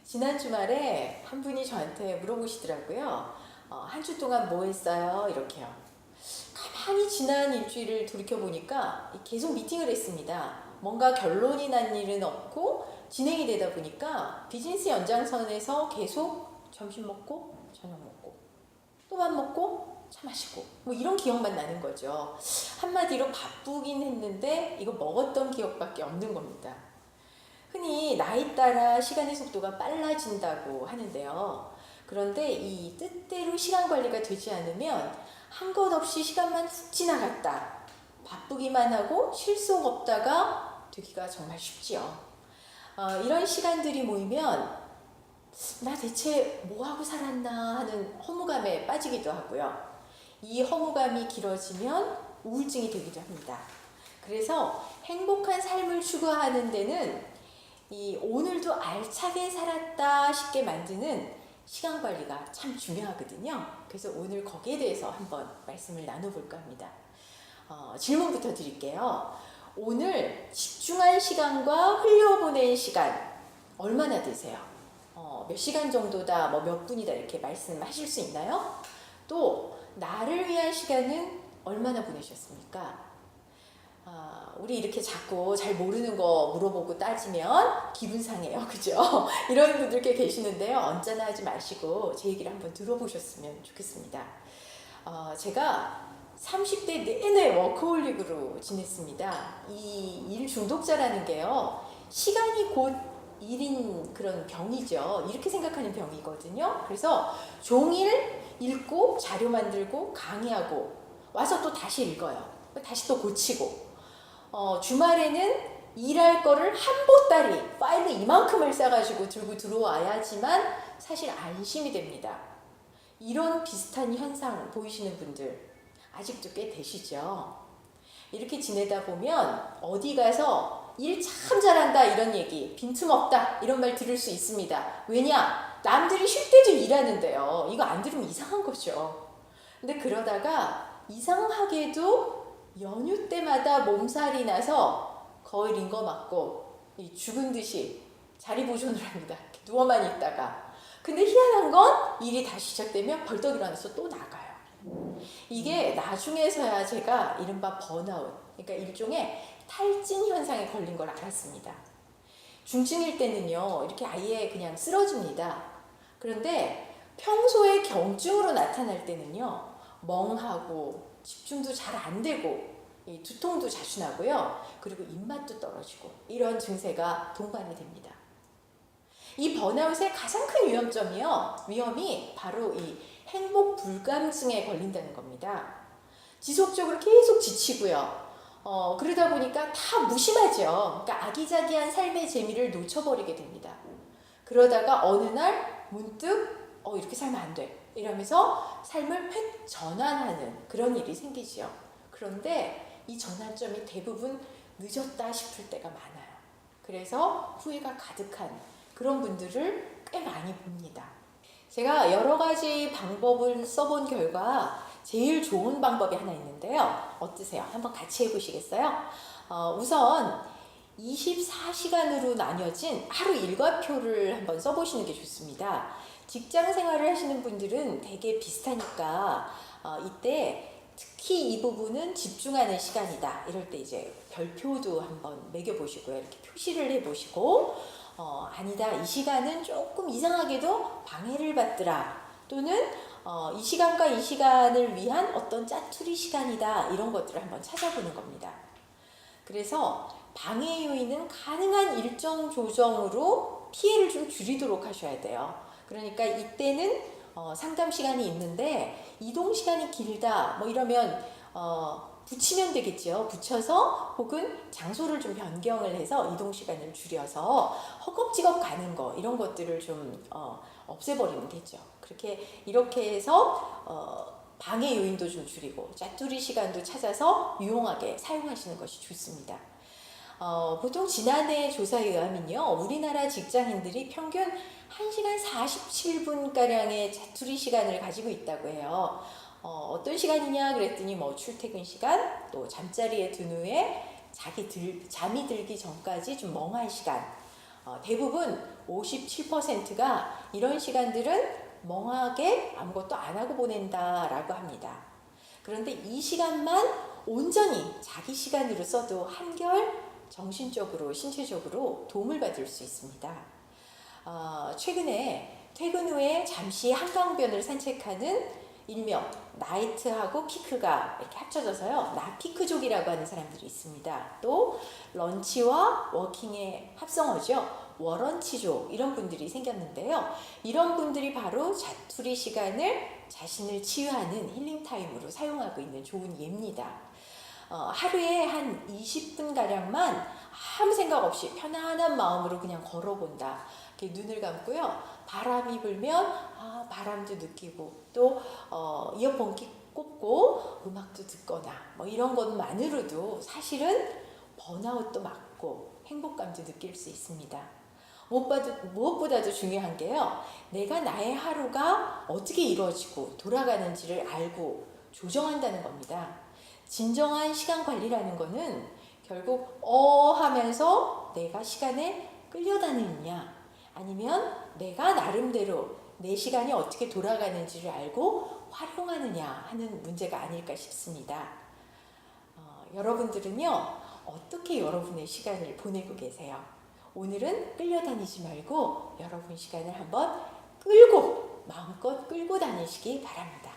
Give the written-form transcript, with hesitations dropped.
지난 주말에 한 분이 저한테 물어보시더라고요. 한 주 동안 뭐 했어요? 이렇게요. 가만히 지난 일주일을 돌이켜보니까 계속 미팅을 했습니다. 뭔가 결론이 난 일은 없고 진행이 되다 보니까 비즈니스 연장선에서 계속 점심 먹고 저녁 먹고 또 밥 먹고 차 마시고 뭐 이런 기억만 나는 거죠. 한마디로 바쁘긴 했는데 이거 먹었던 기억밖에 없는 겁니다. 흔히 나이 따라 시간의 속도가 빨라진다고 하는데요. 그런데 이 뜻대로 시간 관리가 되지 않으면 한 것 없이 시간만 훅 지나갔다. 바쁘기만 하고 쉴 수 없다가 되기가 정말 쉽지요. 이런 시간들이 모이면 나 대체 뭐하고 살았나 하는 허무감에 빠지기도 하고요. 이 허무감이 길어지면 우울증이 되기도 합니다. 그래서 행복한 삶을 추구하는 데는 이 오늘도 알차게 살았다 싶게 만드는 시간 관리가 참 중요하거든요. 그래서 오늘 거기에 대해서 한번 말씀을 나눠볼까 합니다. 질문부터 드릴게요. 오늘 집중할 시간과 흘려보낸 시간 얼마나 되세요? 몇 시간 정도다, 뭐 몇 분이다 이렇게 말씀하실 수 있나요? 또 나를 위한 시간은 얼마나 보내셨습니까? 우리 이렇게 자꾸 잘 모르는 거 물어보고 따지면 기분 상해요. 그죠? 이런 분들 꽤 계시는데요. 언짢아 하지 마시고 제 얘기를 한번 들어보셨으면 좋겠습니다. 제가 30대 내내 워커홀릭으로 지냈습니다. 이 일 중독자라는 게요. 시간이 곧 일인 그런 병이죠. 이렇게 생각하는 병이거든요. 그래서 종일 읽고 자료 만들고 강의하고 와서 또 다시 읽어요. 다시 또 고치고 주말에는 일할 거를 한 보따리 파일을 이만큼을 싸가지고 들고 들어와야지만 사실 안심이 됩니다. 이런 비슷한 현상 보이시는 분들 아직도 꽤 되시죠? 이렇게 지내다 보면 어디 가서 일 참 잘한다 이런 얘기, 빈틈없다 이런 말 들을 수 있습니다. 왜냐? 남들이 쉴 때도 일하는데요. 이거 안 들으면 이상한 거죠. 근데 그러다가 이상하게도 연휴 때마다 몸살이 나서 거의 링거 맞고 죽은 듯이 자리 보존을 합니다. 누워만 있다가. 근데 희한한 건 일이 다시 시작되면 벌떡 일어나서 또 나가요. 이게 나중에서야 제가 이른바 번아웃, 그러니까 일종의 탈진 현상에 걸린 걸 알았습니다. 중증일 때는요, 이렇게 아예 그냥 쓰러집니다. 그런데 평소에 경증으로 나타날 때는요, 멍하고 집중도 잘 안 되고 두통도 자주 나고요. 그리고 입맛도 떨어지고 이런 증세가 동반이 됩니다. 이 번아웃의 가장 큰 위험이 바로 이 행복 불감증에 걸린다는 겁니다. 지속적으로 계속 지치고요. 그러다 보니까 다 무심하죠. 그러니까 아기자기한 삶의 재미를 놓쳐버리게 됩니다. 그러다가 어느 날 문득 이렇게 살면 안 돼. 이러면서 삶을 획 전환하는 그런 일이 생기지요. 그런데 이 전환점이 대부분 늦었다 싶을 때가 많아요. 그래서 후회가 가득한 그런 분들을 꽤 많이 봅니다. 제가 여러 가지 방법을 써본 결과 제일 좋은 방법이 하나 있는데요. 어떠세요? 한번 같이 해보시겠어요? 우선 24시간으로 나뉘어진 하루 일과표를 한번 써보시는 게 좋습니다. 직장 생활을 하시는 분들은 되게 비슷하니까 이때 특히 이 부분은 집중하는 시간이다. 이럴 때 이제 별표도 한번 매겨보시고요. 이렇게 표시를 해보시고 아니다. 이 시간은 조금 이상하게도 방해를 받더라. 또는 이 시간과 이 시간을 위한 어떤 짜투리 시간이다. 이런 것들을 한번 찾아보는 겁니다. 그래서 방해 요인은 가능한 일정 조정으로 피해를 좀 줄이도록 하셔야 돼요. 그러니까 이때는 상담 시간이 있는데 이동 시간이 길다 뭐 이러면 붙이면 되겠죠. 붙여서 혹은 장소를 좀 변경을 해서 이동 시간을 줄여서 허겁지겁 가는 거 이런 것들을 좀 없애버리면 되죠. 이렇게 해서 방해 요인도 좀 줄이고 짜투리 시간도 찾아서 유용하게 사용하시는 것이 좋습니다. 보통 지난해 조사에 의하면요, 우리나라 직장인들이 평균 1시간 47분가량의 자투리 시간을 가지고 있다고 해요. 어떤 시간이냐 그랬더니 뭐 출퇴근 시간, 또 잠자리에 든 후에 잠이 들기 전까지 좀 멍한 시간, 대부분 57%가 이런 시간들은 멍하게 아무것도 안 하고 보낸다라고 합니다. 그런데 이 시간만 온전히 자기 시간으로 써도 한결 정신적으로, 신체적으로 도움을 받을 수 있습니다. 최근에 퇴근 후에 잠시 한강변을 산책하는 일명 나이트하고 피크가 이렇게 합쳐져서요, 나피크족이라고 하는 사람들이 있습니다. 또 런치와 워킹의 합성어죠, 워런치족, 이런 분들이 생겼는데요. 이런 분들이 바로 자투리 시간을 자신을 치유하는 힐링타임으로 사용하고 있는 좋은 예입니다. 하루에 한 20분가량만 아무 생각 없이 편안한 마음으로 그냥 걸어본다. 이렇게 눈을 감고요, 바람이 불면 바람도 느끼고, 또 이어폰 꽂고 음악도 듣거나 뭐 이런 것만으로도 사실은 번아웃도 막고 행복감도 느낄 수 있습니다. 무엇보다도 중요한 게요, 내가 나의 하루가 어떻게 이루어지고 돌아가는지를 알고 조정한다는 겁니다. 진정한 시간 관리라는 거는 결국 하면서 내가 시간에 끌려다니느냐, 아니면 내가 나름대로 내 시간이 어떻게 돌아가는지를 알고 활용하느냐 하는 문제가 아닐까 싶습니다. 여러분들은요, 어떻게 여러분의 시간을 보내고 계세요? 오늘은 끌려다니지 말고 여러분 시간을 한번 마음껏 끌고 다니시기 바랍니다.